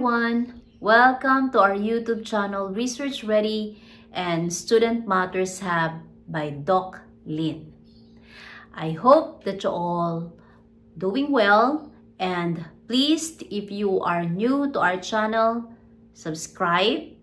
everyone! Welcome to our YouTube channel, Research Ready and Student Matters Hub by Doc Lynn. I hope that you're all doing well, and please, if you are new to our channel, subscribe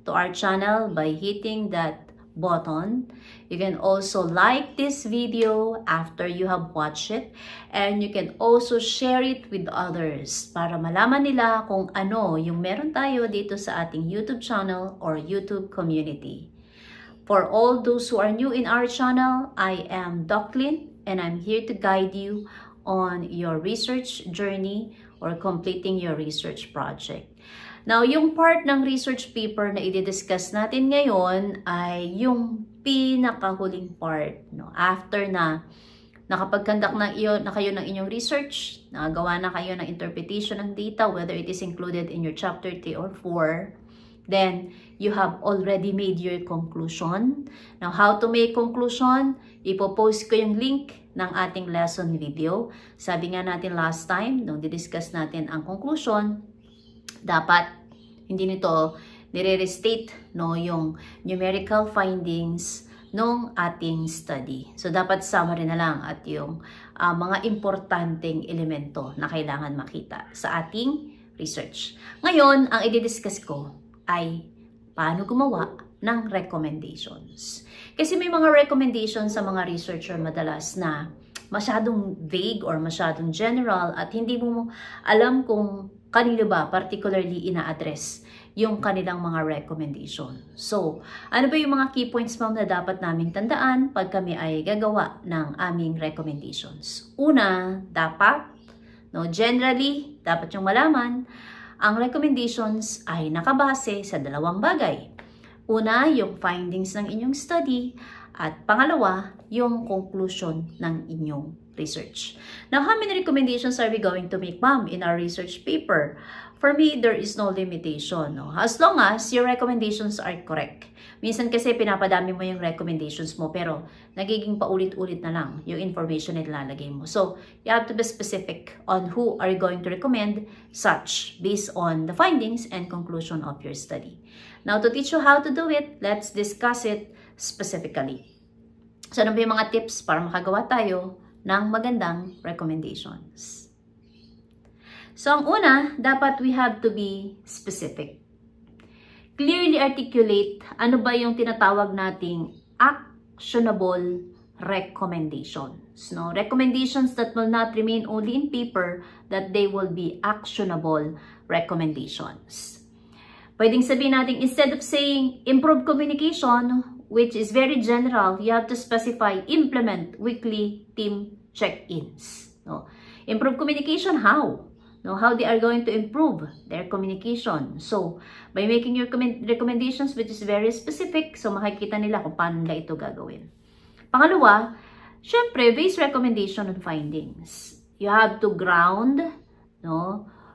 to our channel by hitting that button. You can also like this video after you have watched it, and you can also share it with others para malaman nila kung ano yung meron tayo dito sa ating YouTube channel or YouTube community. For all those who are new in our channel, I am Doc Lynn, and I'm here to guide you on your research journey or completing your research project. Now, yung part ng research paper na i-discuss natin ngayon ay yung pinakahuling part. No? After na nakapag-conduct na kayo ng inyong research, nakagawa na kayo ng interpretation ng data, whether it is included in your chapter 3 or 4, then you have already made your conclusion. Now, how to make conclusion? Ipopost ko yung link ng ating lesson video. Sabi nga natin last time, nung di-discuss natin ang conclusion, dapat hindi nito nire-restate no, yung numerical findings nung ating study. So, dapat summary na lang at yung mga importanteng elemento na kailangan makita sa ating research. Ngayon, ang i-discuss ko ay paano gumawa ng recommendations. Kasi may mga recommendations sa mga researcher madalas na masyadong vague or masyadong general at hindi mo alam kung kanino ba particularly ina-address yung kanilang mga recommendation. So, ano ba yung mga key points ma'am na dapat namin tandaan pag kami ay gagawa ng aming recommendations? Una, dapat, generally, dapat yung malaman, ang recommendations ay nakabase sa dalawang bagay. Una, yung findings ng inyong study, at pangalawa, yung conclusion ng inyong research. Now, how many recommendations are we going to make, ma'am, in our research paper? For me, there is no limitation. No? As long as your recommendations are correct. Minsan kasi pinapadami mo yung recommendations mo, pero nagiging paulit-ulit na lang yung information na ilalagay mo. So, you have to be specific on who are you going to recommend such based on the findings and conclusion of your study. Now, to teach you how to do it, let's discuss it specifically. So, ano ba yung mga tips para makagawa tayo ng magandang recommendations? So, ang una, dapat we have to be specific. Clearly articulate ano ba yung tinatawag nating actionable recommendations. No? Recommendations that will not remain only in paper, that they will be actionable recommendations. Pwedeng sabihin natin, instead of saying improve communication, which is very general, you have to specify implement weekly team check-ins. No? Improve communication, how? No, how they are going to improve their communication. So, by making your recommendations which is very specific, so makikita nila kung paano nila ito gagawin. Pangalawa, syempre, base recommendation on findings. You have to ground,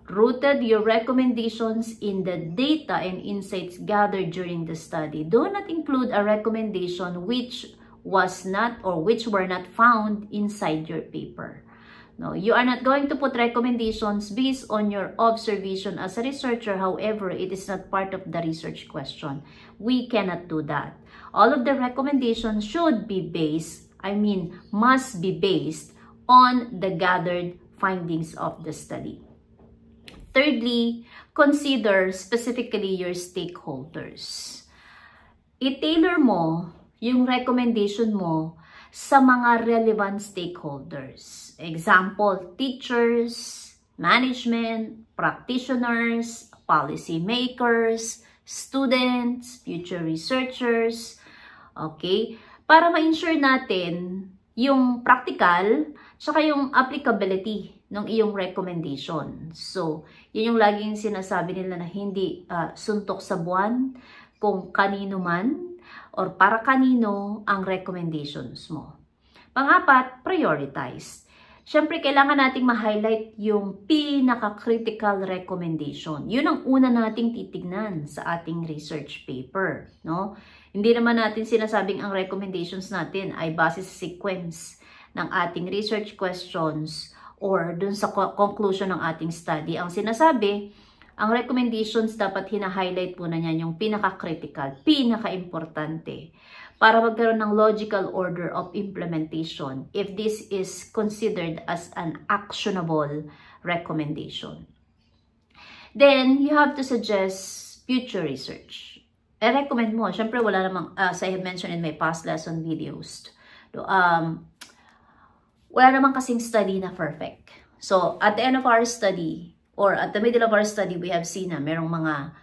rooted your recommendations in the data and insights gathered during the study. Do not include a recommendation which was not or which were not found inside your paper. No, you are not going to put recommendations based on your observation as a researcher. However, it is not part of the research question. We cannot do that. All of the recommendations should be based, must be based on the gathered findings of the study. Thirdly, consider specifically your stakeholders. I-tailor mo yung recommendation mo sa mga relevant stakeholders. Example, teachers, management, practitioners, policy makers, students, future researchers. Okay? Para ma-ensure natin yung practical, tsaka yung applicability ng iyong recommendation. So, yun yung laging sinasabi nila na hindi suntok sa buwan kung kanino man or para kanino ang recommendations mo. Pang-apat, prioritize. Siyempre, kailangan nating ma-highlight yung pinaka-critical recommendation. Yun ang una nating titignan sa ating research paper. No? Hindi naman natin sinasabing ang recommendations natin ay base sa sequence ng ating research questions or dun sa conclusion ng ating study. Ang sinasabi, Ang recommendations dapat hina-highlight muna niyan yung pinaka-critical, pinaka-importante para magkaroon ng logical order of implementation if this is considered as an actionable recommendation. Then, you have to suggest future research. I-recommend mo. Siyempre, wala namang, as I have mentioned in my past lesson videos, wala namang kasing study na perfect. So, at the end of our study, or at the middle of our study, we have seen na merong mga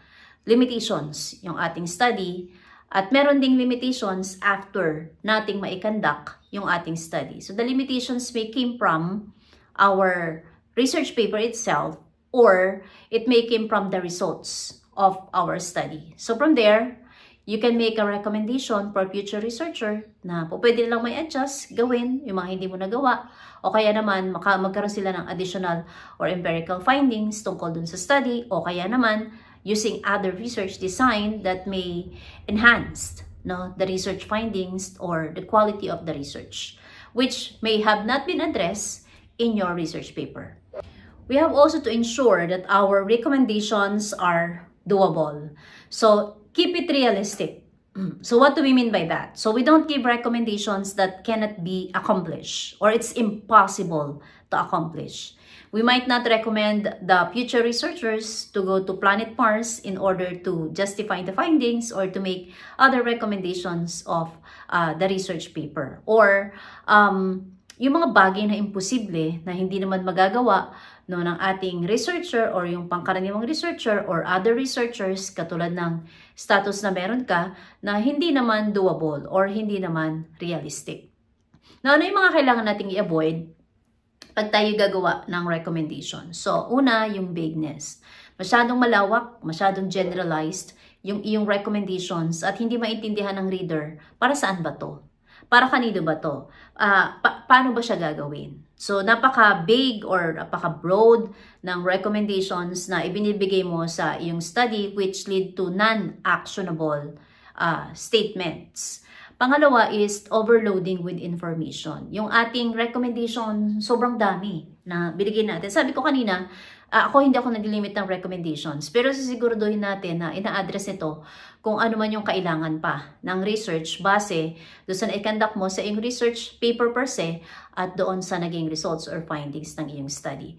limitations yung ating study, at meron ding limitations after nating maikonduct yung ating study. So, the limitations may came from our research paper itself, or it may came from the results of our study. So, from there, you can make a recommendation for future researcher na po pwede lang may adjust, gawin yung mga hindi mo nagawa, o kaya naman magkaroon sila ng additional or empirical findings tungkol dun sa study, o kaya naman using other research design that may enhance the research findings or the quality of the research, which may have not been addressed in your research paper. We have also to ensure that our recommendations are doable. So, keep it realistic. So, what do we mean by that? So, we don't give recommendations that cannot be accomplished or it's impossible to accomplish. We might not recommend the future researchers to go to planet Mars in order to justify the findings or to make other recommendations of the research paper. Or yung mga bagay na imposible na hindi naman magagawa ng ating researcher or yung pangkaraniwang researcher or other researchers katulad ng status na meron ka na hindi naman doable or hindi naman realistic. Now, ano yung mga kailangan nating i-avoid pag tayo gagawa ng recommendation? So, una, yung vagueness. Masyadong malawak, masyadong generalized yung iyong recommendations at hindi maintindihan ng reader para saan ba to? Para kanino ba to? Paano ba siya gagawin? So, napaka-vague or napaka-broad ng recommendations na ibinibigay mo sa iyong study which lead to non-actionable statements. Pangalawa is overloading with information. Yung ating recommendation, sobrang dami na binigay natin. Sabi ko kanina, hindi ako nag-limit ng recommendations, pero sisiguraduhin natin na ina-address ito kung ano man yung kailangan pa ng research base doon sa na-conduct mo sa iyong research paper per se at doon sa naging results or findings ng iyong study.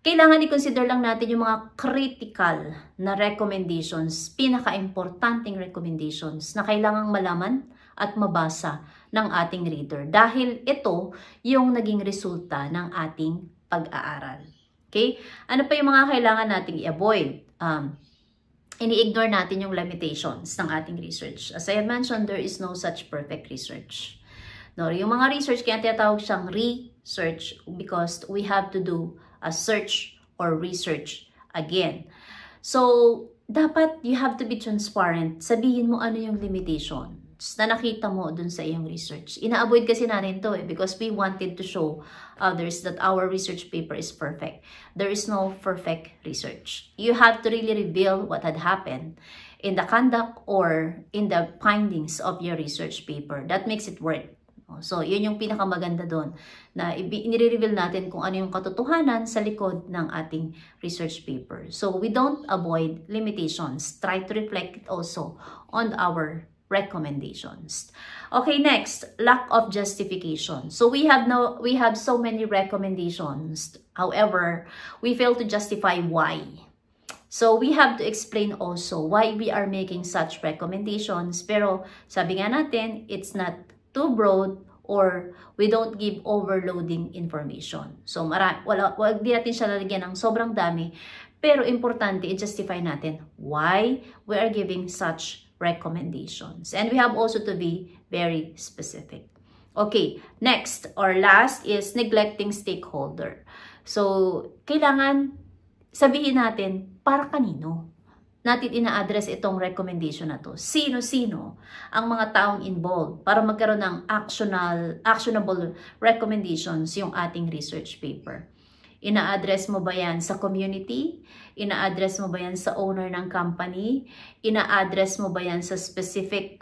Kailangan i-consider lang natin yung mga critical na recommendations, pinaka-importanting recommendations na kailangang malaman at mabasa ng ating reader dahil ito yung naging resulta ng ating pag-aaral. Okay? Ano pa yung mga kailangan nating i-avoid? Ini-ignore natin yung limitations ng ating research. As I have mentioned, there is no such perfect research. No, yung mga research, kaya tinatawag siyang research because we have to do a search or research again. So, dapat you have to be transparent. Sabihin mo ano yung limitations na nakita mo dun sa iyong research. Ina-avoid kasi natin to because we wanted to show others that our research paper is perfect. There is no perfect research. You have to really reveal what had happened in the conduct or in the findings of your research paper. That makes it work. So, yun yung pinakamaganda doon na inire-reveal natin kung ano yung katotohanan sa likod ng ating research paper. So, we don't avoid limitations. Try to reflect it also on our recommendations. Okay, next, lack of justification. So we have so many recommendations. However, we fail to justify why. So we have to explain also why we are making such recommendations. Pero sabi nga natin, it's not too broad or we don't give overloading information. So wag di natin siya lalagyan ng sobrang dami. Pero importante i-justify natin why we are giving such recommendations. And we have also to be very specific. Okay, next or last is neglecting stakeholder. So, kailangan sabihin natin para kanino natin ina-address itong recommendation na to. Sino-sino ang mga taong involved para magkaroon ng actionable recommendations yung ating research paper. Ina-address mo ba yan sa community? Ina-address mo ba yan sa owner ng company? Ina-address mo ba yan sa specific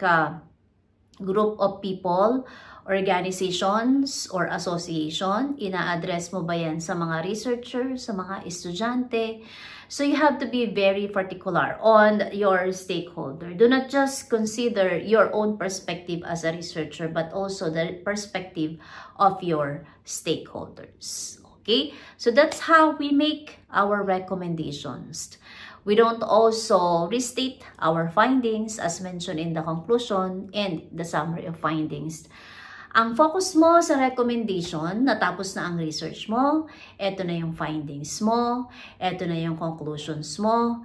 group of people? organizations or association? Ina-address mo ba yan sa mga researcher, sa mga estudyante? So you have to be very particular on your stakeholder. Do not just consider your own perspective as a researcher, but also the perspective of your stakeholders. Okay? So that's how we make our recommendations. We don't also restate our findings as mentioned in the conclusion and the summary of findings. Ang focus mo sa recommendation, natapos na ang research mo, eto na yung findings mo, eto na yung conclusions mo.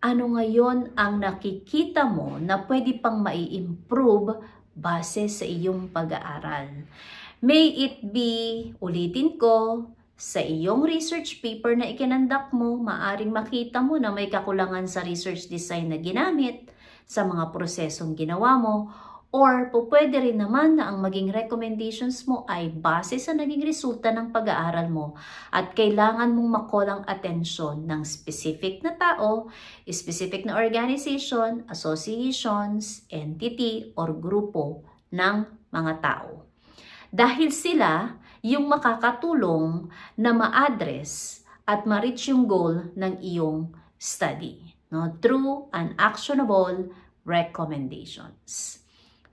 Ano ngayon ang nakikita mo na pwede pang mai-improve base sa iyong pag-aaral? May it be, ulitin ko, sa iyong research paper na ikinandak mo, maaring makita mo na may kakulangan sa research design na ginamit sa mga prosesong ginawa mo, or pwede rin naman na ang maging recommendations mo ay base sa naging resulta ng pag-aaral mo at kailangan mong makulang atensyon ng specific na tao, specific na organization, associations, entity, or grupo ng mga tao. Dahil sila yung makakatulong na ma-address at ma-reach yung goal ng iyong study, no? Through an actionable recommendations.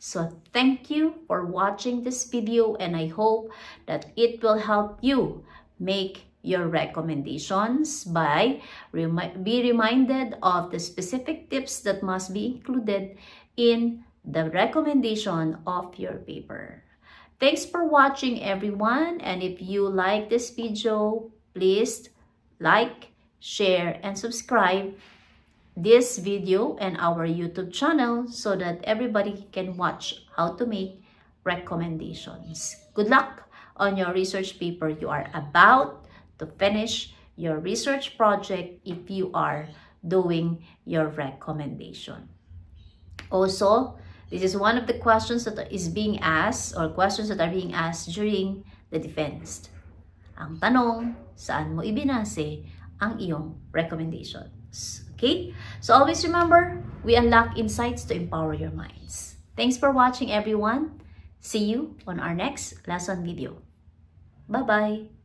So thank you for watching this video, and I hope that it will help you make your recommendations by be reminded of the specific tips that must be included in the recommendation of your paper. Thanks for watching, everyone, and if you like this video, please like, share, and subscribe this video and our YouTube channel so that everybody can watch how to make recommendations. Good luck on your research paper. You are about to finish your research project if you are doing your recommendation. Also, this is one of the questions that is being asked or questions that are being asked during the defense. Ang tanong, saan mo ibinase ang iyong recommendations? Okay? So always remember, we unlock insights to empower your minds. Thanks for watching, everyone. See you on our next lesson video. Bye-bye.